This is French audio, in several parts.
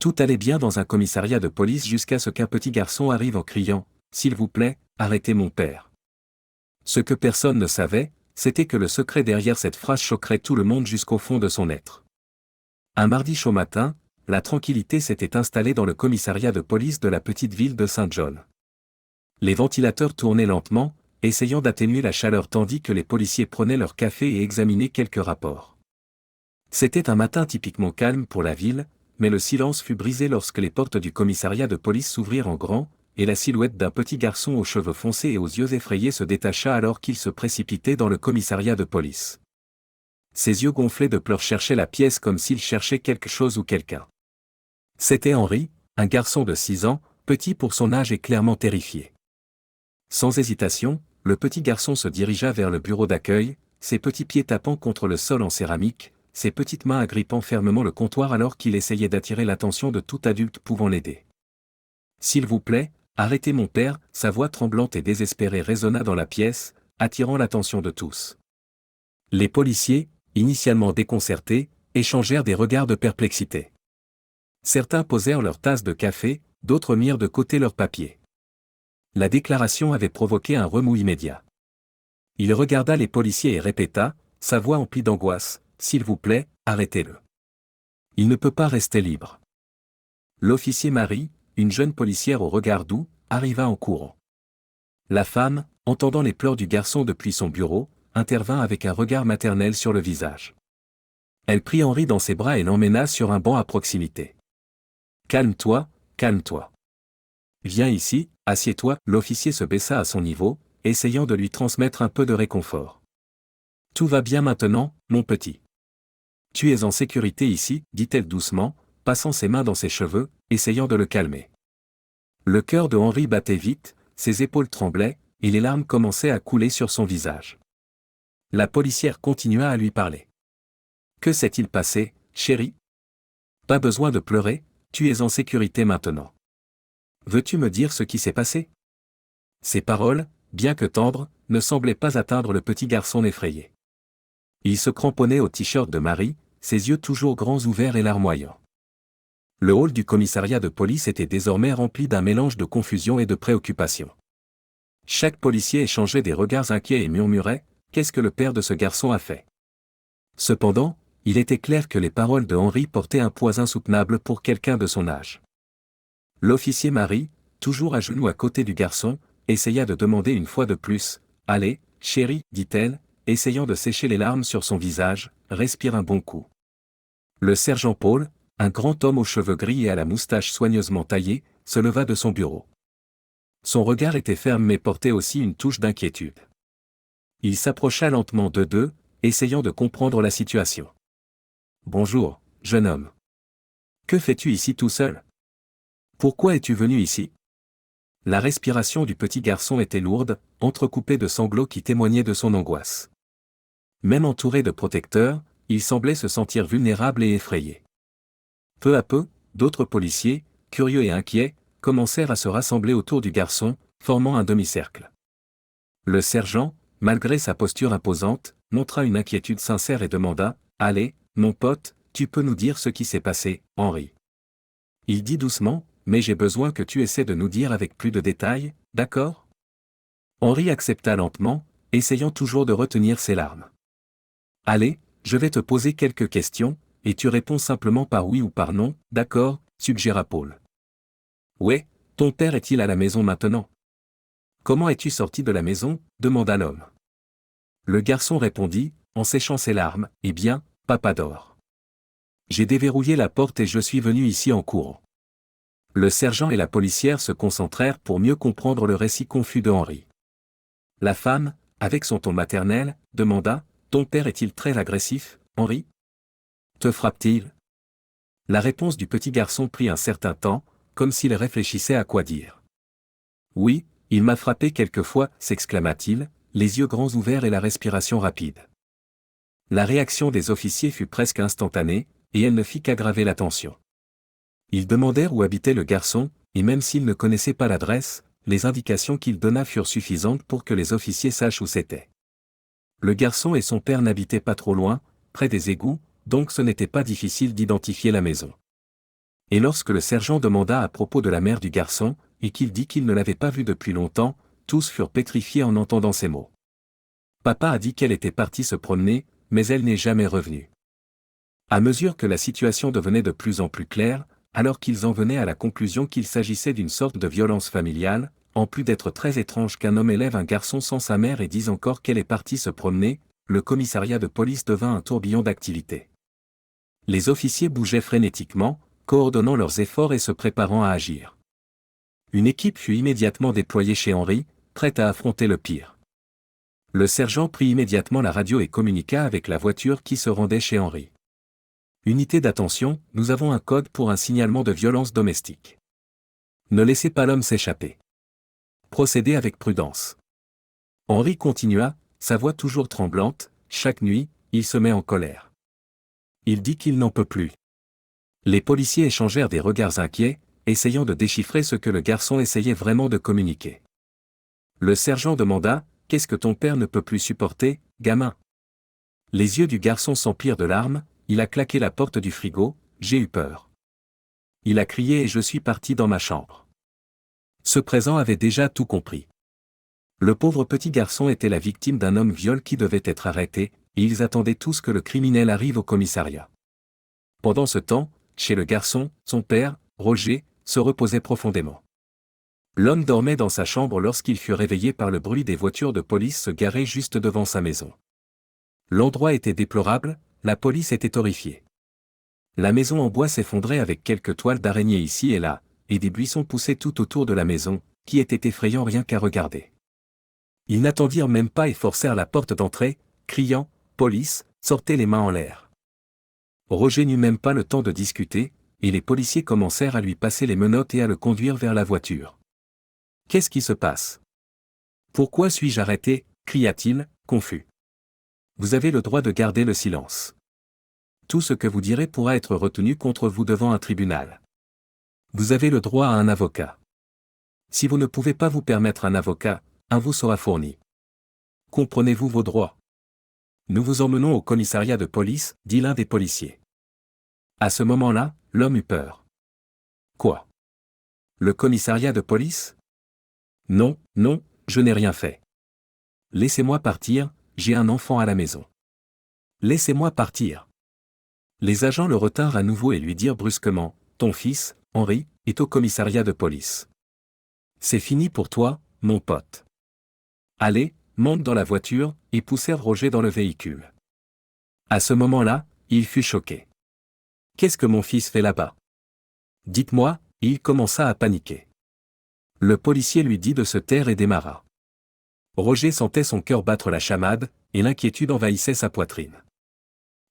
Tout allait bien dans un commissariat de police jusqu'à ce qu'un petit garçon arrive en criant « S'il vous plaît, arrêtez mon père ». Ce que personne ne savait, c'était que le secret derrière cette phrase choquerait tout le monde jusqu'au fond de son être. Un mardi chaud matin, la tranquillité s'était installée dans le commissariat de police de la petite ville de Saint John. Les ventilateurs tournaient lentement, essayant d'atténuer la chaleur tandis que les policiers prenaient leur café et examinaient quelques rapports. C'était un matin typiquement calme pour la ville, mais le silence fut brisé lorsque les portes du commissariat de police s'ouvrirent en grand, et la silhouette d'un petit garçon aux cheveux foncés et aux yeux effrayés se détacha alors qu'il se précipitait dans le commissariat de police. Ses yeux gonflés de pleurs cherchaient la pièce comme s'il cherchait quelque chose ou quelqu'un. C'était Henri, un garçon de 6 ans, petit pour son âge et clairement terrifié. Sans hésitation, le petit garçon se dirigea vers le bureau d'accueil, ses petits pieds tapant contre le sol en céramique, ses petites mains agrippant fermement le comptoir alors qu'il essayait d'attirer l'attention de tout adulte pouvant l'aider. « S'il vous plaît, arrêtez mon père », sa voix tremblante et désespérée résonna dans la pièce, attirant l'attention de tous. Les policiers, initialement déconcertés, échangèrent des regards de perplexité. Certains posèrent leur tasse de café, d'autres mirent de côté leur papier. La déclaration avait provoqué un remous immédiat. Il regarda les policiers et répéta, sa voix emplie d'angoisse, « S'il vous plaît, arrêtez-le. Il ne peut pas rester libre. » L'officier Marie, une jeune policière au regard doux, arriva en courant. La femme, entendant les pleurs du garçon depuis son bureau, intervint avec un regard maternel sur le visage. Elle prit Henri dans ses bras et l'emmena sur un banc à proximité. « Calme-toi, calme-toi. Viens ici, assieds-toi. » L'officier se baissa à son niveau, essayant de lui transmettre un peu de réconfort. « Tout va bien maintenant, mon petit. Tu es en sécurité ici, dit-elle doucement, passant ses mains dans ses cheveux, essayant de le calmer. Le cœur de Henri battait vite, ses épaules tremblaient, et les larmes commençaient à couler sur son visage. La policière continua à lui parler. « Que s'est-il passé, chérie ? Pas besoin de pleurer, tu es en sécurité maintenant. Veux-tu me dire ce qui s'est passé ?» Ces paroles, bien que tendres, ne semblaient pas atteindre le petit garçon effrayé. Il se cramponnait au t-shirt de Marie, ses yeux toujours grands ouverts et larmoyants. Le hall du commissariat de police était désormais rempli d'un mélange de confusion et de préoccupation. Chaque policier échangeait des regards inquiets et murmurait « Qu'est-ce que le père de ce garçon a fait ?» Cependant, il était clair que les paroles de Henri portaient un poids insoutenable pour quelqu'un de son âge. L'officier Marie, toujours à genoux à côté du garçon, essaya de demander une fois de plus « Allez, chérie », dit-elle, essayant de sécher les larmes sur son visage, « respire un bon coup. » Le sergent Paul, un grand homme aux cheveux gris et à la moustache soigneusement taillée, se leva de son bureau. Son regard était ferme mais portait aussi une touche d'inquiétude. Il s'approcha lentement d'eux, essayant de comprendre la situation. « Bonjour, jeune homme. Que fais-tu ici tout seul ? Pourquoi es-tu venu ici ?» La respiration du petit garçon était lourde, entrecoupée de sanglots qui témoignaient de son angoisse. Même entouré de protecteurs, il semblait se sentir vulnérable et effrayé. Peu à peu, d'autres policiers, curieux et inquiets, commencèrent à se rassembler autour du garçon, formant un demi-cercle. Le sergent, malgré sa posture imposante, montra une inquiétude sincère et demanda « Allez, mon pote, tu peux nous dire ce qui s'est passé, Henri ?» Il dit doucement « Mais j'ai besoin que tu essaies de nous dire avec plus de détails, d'accord ?» Henri accepta lentement, essayant toujours de retenir ses larmes. « Allez, je vais te poser quelques questions, et tu réponds simplement par oui ou par non, d'accord ?» suggéra Paul. « Ouais, ton père est-il à la maison maintenant ? Comment es-tu sorti de la maison ? demanda l'homme. Le garçon répondit, en séchant ses larmes, « Eh bien, papa dort. J'ai déverrouillé la porte et je suis venu ici en courant. » Le sergent et la policière se concentrèrent pour mieux comprendre le récit confus de Henri. La femme, avec son ton maternel, demanda, « Ton père est-il très agressif, Henri ? Te frappe-t-il » La réponse du petit garçon prit un certain temps, comme s'il réfléchissait à quoi dire. « Oui, il m'a frappé quelquefois, s'exclama-t-il, les yeux grands ouverts et la respiration rapide. La réaction des officiers fut presque instantanée, et elle ne fit qu'aggraver la tension. Ils demandèrent où habitait le garçon, et même s'ils ne connaissaient pas l'adresse, les indications qu'il donna furent suffisantes pour que les officiers sachent où c'était. Le garçon et son père n'habitaient pas trop loin, près des égouts, donc ce n'était pas difficile d'identifier la maison. Et lorsque le sergent demanda à propos de la mère du garçon, et qu'il dit qu'il ne l'avait pas vue depuis longtemps, tous furent pétrifiés en entendant ces mots. Papa a dit qu'elle était partie se promener, mais elle n'est jamais revenue. À mesure que la situation devenait de plus en plus claire, alors qu'ils en venaient à la conclusion qu'il s'agissait d'une sorte de violence familiale, en plus d'être très étrange qu'un homme élève un garçon sans sa mère et dise encore qu'elle est partie se promener, le commissariat de police devint un tourbillon d'activité. Les officiers bougeaient frénétiquement, coordonnant leurs efforts et se préparant à agir. Une équipe fut immédiatement déployée chez Henri, prête à affronter le pire. Le sergent prit immédiatement la radio et communiqua avec la voiture qui se rendait chez Henri. Unité d'attention, nous avons un code pour un signalement de violence domestique. Ne laissez pas l'homme s'échapper. Procédez avec prudence. Henri continua, sa voix toujours tremblante, chaque nuit, il se met en colère. Il dit qu'il n'en peut plus. Les policiers échangèrent des regards inquiets, essayant de déchiffrer ce que le garçon essayait vraiment de communiquer. Le sergent demanda, « Qu'est-ce que ton père ne peut plus supporter, gamin ?» Les yeux du garçon s'emplirent de larmes, il a claqué la porte du frigo, « J'ai eu peur. » Il a crié et je suis parti dans ma chambre. Ce présent avait déjà tout compris. Le pauvre petit garçon était la victime d'un homme viol qui devait être arrêté, et ils attendaient tous que le criminel arrive au commissariat. Pendant ce temps, chez le garçon, son père, Roger, se reposait profondément. L'homme dormait dans sa chambre lorsqu'il fut réveillé par le bruit des voitures de police se garer juste devant sa maison. L'endroit était déplorable, la police était horrifiée. La maison en bois s'effondrait avec quelques toiles d'araignée ici et là, et des buissons poussaient tout autour de la maison, qui était effrayant rien qu'à regarder. Ils n'attendirent même pas et forcèrent la porte d'entrée, criant « Police, sortez les mains en l'air !» Roger n'eut même pas le temps de discuter, et les policiers commencèrent à lui passer les menottes et à le conduire vers la voiture. « Qu'est-ce qui se passe ? Pourquoi suis-je arrêté ?» cria-t-il, confus. « Vous avez le droit de garder le silence. Tout ce que vous direz pourra être retenu contre vous devant un tribunal. Vous avez le droit à un avocat. Si vous ne pouvez pas vous permettre un avocat, un vous sera fourni. Comprenez-vous vos droits ? Nous vous emmenons au commissariat de police, dit l'un des policiers. À ce moment-là, l'homme eut peur. Quoi ? Le commissariat de police ? Non, non, je n'ai rien fait. Laissez-moi partir, j'ai un enfant à la maison. Laissez-moi partir. Les agents le retinrent à nouveau et lui dirent brusquement, ton fils, Henri, est au commissariat de police. C'est fini pour toi, mon pote. Allez, monte dans la voiture, et poussèrent Roger dans le véhicule. À ce moment-là, il fut choqué. Qu'est-ce que mon fils fait là-bas ? Dites-moi, et il commença à paniquer. Le policier lui dit de se taire et démarra. Roger sentait son cœur battre la chamade, et l'inquiétude envahissait sa poitrine.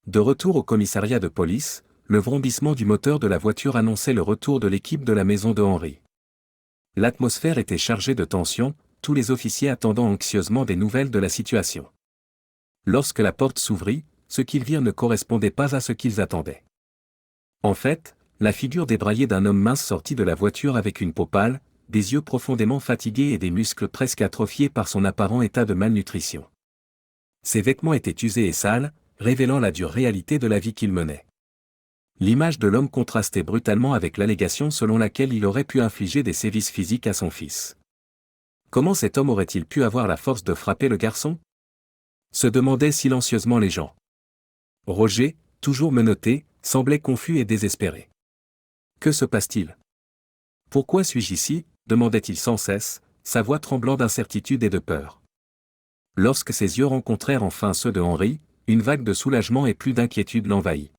De retour au commissariat de police, le vrombissement du moteur de la voiture annonçait le retour de l'équipe de la maison de Henri. L'atmosphère était chargée de tension, tous les officiers attendant anxieusement des nouvelles de la situation. Lorsque la porte s'ouvrit, ce qu'ils virent ne correspondait pas à ce qu'ils attendaient. En fait, la figure débraillée d'un homme mince sortit de la voiture avec une peau pâle, des yeux profondément fatigués et des muscles presque atrophiés par son apparent état de malnutrition. Ses vêtements étaient usés et sales, révélant la dure réalité de la vie qu'il menait. L'image de l'homme contrastait brutalement avec l'allégation selon laquelle il aurait pu infliger des sévices physiques à son fils. Comment cet homme aurait-il pu avoir la force de frapper le garçon ? Se demandaient silencieusement les gens. Roger, toujours menotté, semblait confus et désespéré. Que se passe-t-il ? Pourquoi suis-je ici ? Demandait-il sans cesse, sa voix tremblant d'incertitude et de peur. Lorsque ses yeux rencontrèrent enfin ceux de Henri, une vague de soulagement et plus d'inquiétude l'envahit.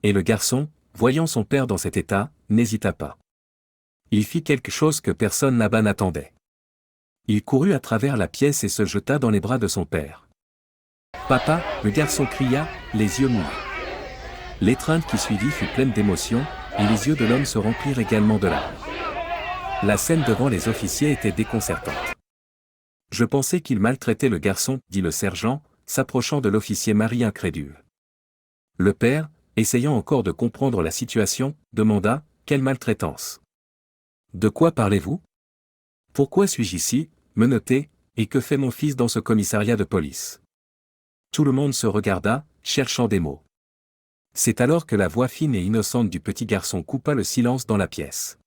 Et le garçon, voyant son père dans cet état, n'hésita pas. Il fit quelque chose que personne là-bas n'attendait. Il courut à travers la pièce et se jeta dans les bras de son père. « Papa !» le garçon cria, les yeux mouillés. L'étreinte qui suivit fut pleine d'émotion, et les yeux de l'homme se remplirent également de larmes. La scène devant les officiers était déconcertante. « Je pensais qu'il maltraitait le garçon, » dit le sergent, s'approchant de l'officier Marie incrédule. Le père, essayant encore de comprendre la situation, demanda « Quelle maltraitance ? De quoi parlez-vous ? Pourquoi suis-je ici, menotté, et que fait mon fils dans ce commissariat de police ?» Tout le monde se regarda, cherchant des mots. C'est alors que la voix fine et innocente du petit garçon coupa le silence dans la pièce.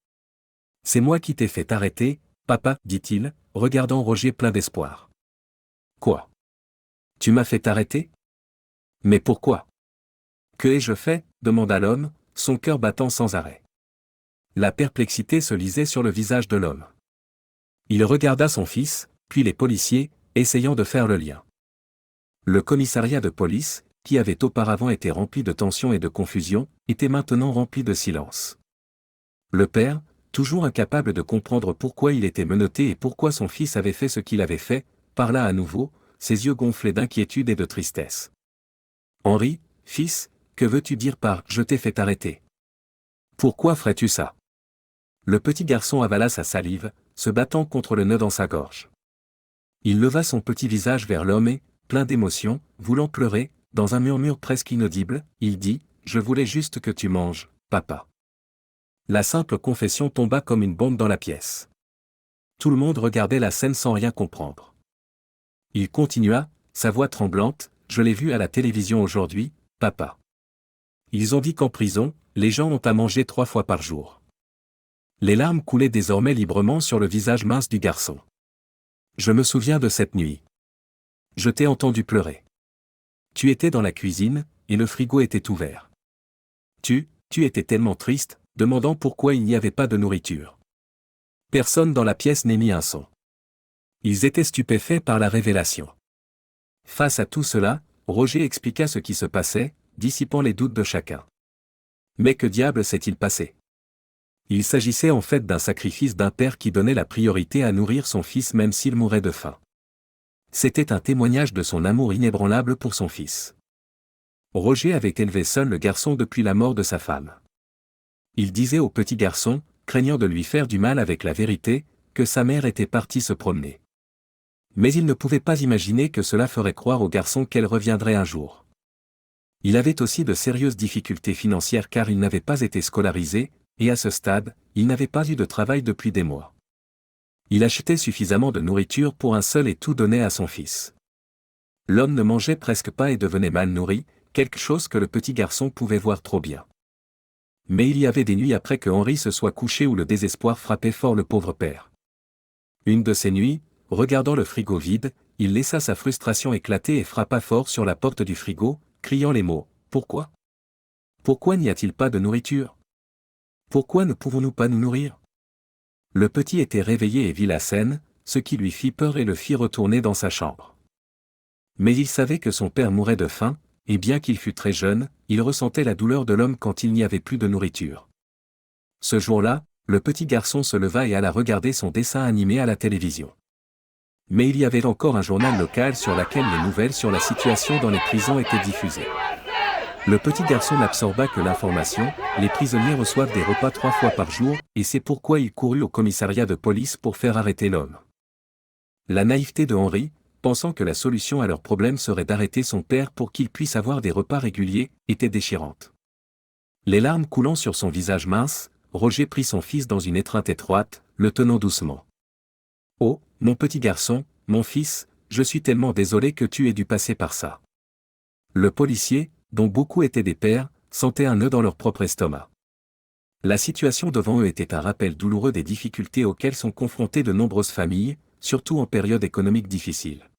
C'est moi qui t'ai fait arrêter, papa, dit-il, regardant Roger plein d'espoir. Quoi? Tu m'as fait arrêter? Mais pourquoi? Que ai-je fait? Demanda l'homme, son cœur battant sans arrêt. La perplexité se lisait sur le visage de l'homme. Il regarda son fils, puis les policiers, essayant de faire le lien. Le commissariat de police, qui avait auparavant été rempli de tension et de confusion, était maintenant rempli de silence. Le père, toujours incapable de comprendre pourquoi il était menotté et pourquoi son fils avait fait ce qu'il avait fait, parla à nouveau, ses yeux gonflés d'inquiétude et de tristesse. Henri, fils, que veux-tu dire par « je t'ai fait arrêter » ? Pourquoi ferais-tu ça? Le petit garçon avala sa salive, se battant contre le nœud dans sa gorge. Il leva son petit visage vers l'homme et, plein d'émotion, voulant pleurer, dans un murmure presque inaudible, il dit « Je voulais juste que tu manges, papa. » La simple confession tomba comme une bombe dans la pièce. Tout le monde regardait la scène sans rien comprendre. Il continua, sa voix tremblante, « Je l'ai vu à la télévision aujourd'hui, papa. Ils ont dit qu'en prison, les gens ont à manger 3 fois par jour. » Les larmes coulaient désormais librement sur le visage mince du garçon. « Je me souviens de cette nuit. Je t'ai entendu pleurer. Tu étais dans la cuisine, et le frigo était ouvert. Tu étais tellement triste, demandant pourquoi il n'y avait pas de nourriture. Personne dans la pièce n'émit un son. Ils étaient stupéfaits par la révélation. Face à tout cela, Roger expliqua ce qui se passait, dissipant les doutes de chacun. Mais que diable s'est-il passé? Il s'agissait en fait d'un sacrifice d'un père qui donnait la priorité à nourrir son fils même s'il mourait de faim. C'était un témoignage de son amour inébranlable pour son fils. Roger avait élevé seul le garçon depuis la mort de sa femme. Il disait au petit garçon, craignant de lui faire du mal avec la vérité, que sa mère était partie se promener. Mais il ne pouvait pas imaginer que cela ferait croire au garçon qu'elle reviendrait un jour. Il avait aussi de sérieuses difficultés financières car il n'avait pas été scolarisé, et à ce stade, il n'avait pas eu de travail depuis des mois. Il achetait suffisamment de nourriture pour un seul et tout donnait à son fils. L'homme ne mangeait presque pas et devenait mal nourri, quelque chose que le petit garçon pouvait voir trop bien. Mais il y avait des nuits après que Henri se soit couché où le désespoir frappait fort le pauvre père. Une de ces nuits, regardant le frigo vide, il laissa sa frustration éclater et frappa fort sur la porte du frigo, criant les mots « Pourquoi ? Pourquoi n'y a-t-il pas de nourriture ? Pourquoi ne pouvons-nous pas nous nourrir ?» Le petit était réveillé et vit la scène, ce qui lui fit peur et le fit retourner dans sa chambre. Mais il savait que son père mourait de faim, et bien qu'il fût très jeune, il ressentait la douleur de l'homme quand il n'y avait plus de nourriture. Ce jour-là, le petit garçon se leva et alla regarder son dessin animé à la télévision. Mais il y avait encore un journal local sur lequel les nouvelles sur la situation dans les prisons étaient diffusées. Le petit garçon n'absorba que l'information, les prisonniers reçoivent des repas 3 fois par jour, et c'est pourquoi il courut au commissariat de police pour faire arrêter l'homme. La naïveté de Henri, pensant que la solution à leur problème serait d'arrêter son père pour qu'il puisse avoir des repas réguliers, était déchirante. Les larmes coulant sur son visage mince, Roger prit son fils dans une étreinte étroite, le tenant doucement. « Oh, mon petit garçon, mon fils, je suis tellement désolé que tu aies dû passer par ça. » Le policier, dont beaucoup étaient des pères, sentait un nœud dans leur propre estomac. La situation devant eux était un rappel douloureux des difficultés auxquelles sont confrontées de nombreuses familles, surtout en période économique difficile.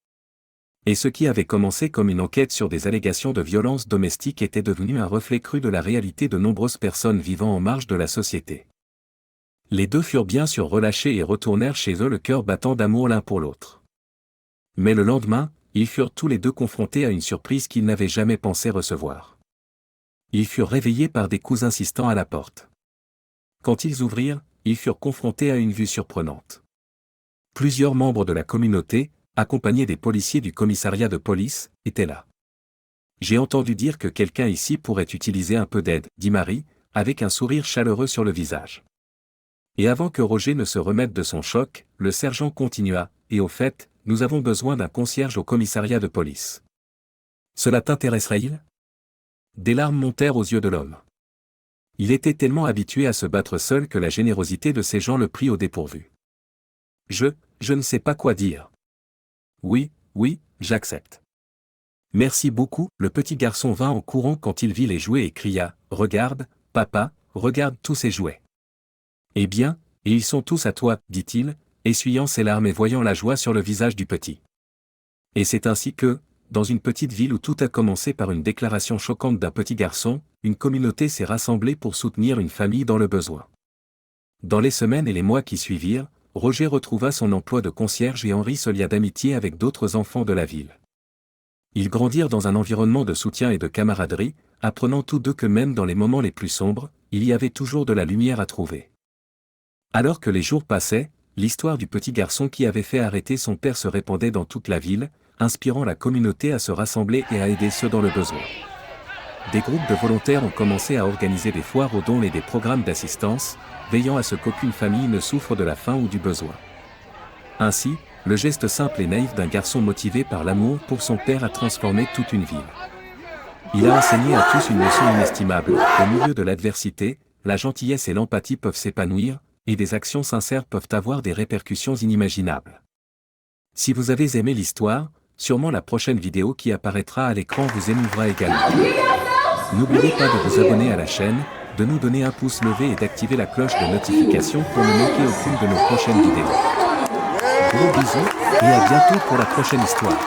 Et ce qui avait commencé comme une enquête sur des allégations de violence domestique était devenu un reflet cru de la réalité de nombreuses personnes vivant en marge de la société. Les deux furent bien sûr relâchés et retournèrent chez eux le cœur battant d'amour l'un pour l'autre. Mais le lendemain, ils furent tous les deux confrontés à une surprise qu'ils n'avaient jamais pensé recevoir. Ils furent réveillés par des coups insistants à la porte. Quand ils ouvrirent, ils furent confrontés à une vue surprenante. Plusieurs membres de la communauté, accompagnés des policiers du commissariat de police, étaient là. « J'ai entendu dire que quelqu'un ici pourrait utiliser un peu d'aide, » dit Marie, avec un sourire chaleureux sur le visage. Et avant que Roger ne se remette de son choc, le sergent continua, « Et au fait, nous avons besoin d'un concierge au commissariat de police. Cela t'intéresserait-il » Des larmes montèrent aux yeux de l'homme. Il était tellement habitué à se battre seul que la générosité de ces gens le prit au dépourvu. Je ne sais pas quoi dire. Oui, j'accepte. Merci beaucoup. Le petit garçon vint en courant quand il vit les jouets et cria, « Regarde, papa, regarde tous ces jouets. » « Eh bien, et ils sont tous à toi, dit-il, essuyant ses larmes et voyant la joie sur le visage du petit. Et c'est ainsi que, dans une petite ville où tout a commencé par une déclaration choquante d'un petit garçon, une communauté s'est rassemblée pour soutenir une famille dans le besoin. Dans les semaines et les mois qui suivirent, Roger retrouva son emploi de concierge et Henri se lia d'amitié avec d'autres enfants de la ville. Ils grandirent dans un environnement de soutien et de camaraderie, apprenant tous deux que même dans les moments les plus sombres, il y avait toujours de la lumière à trouver. Alors que les jours passaient, l'histoire du petit garçon qui avait fait arrêter son père se répandait dans toute la ville, inspirant la communauté à se rassembler et à aider ceux dans le besoin. Des groupes de volontaires ont commencé à organiser des foires aux dons et des programmes d'assistance, veillant à ce qu'aucune famille ne souffre de la faim ou du besoin. Ainsi, le geste simple et naïf d'un garçon motivé par l'amour pour son père a transformé toute une ville. Il a enseigné à tous une leçon inestimable: au milieu de l'adversité, la gentillesse et l'empathie peuvent s'épanouir, et des actions sincères peuvent avoir des répercussions inimaginables. Si vous avez aimé l'histoire, sûrement la prochaine vidéo qui apparaîtra à l'écran vous émouvra également. N'oubliez pas de vous abonner à la chaîne, de nous donner un pouce levé et d'activer la cloche de notification pour ne manquer aucune de nos prochaines vidéos. Gros bisous, et à bientôt pour la prochaine histoire.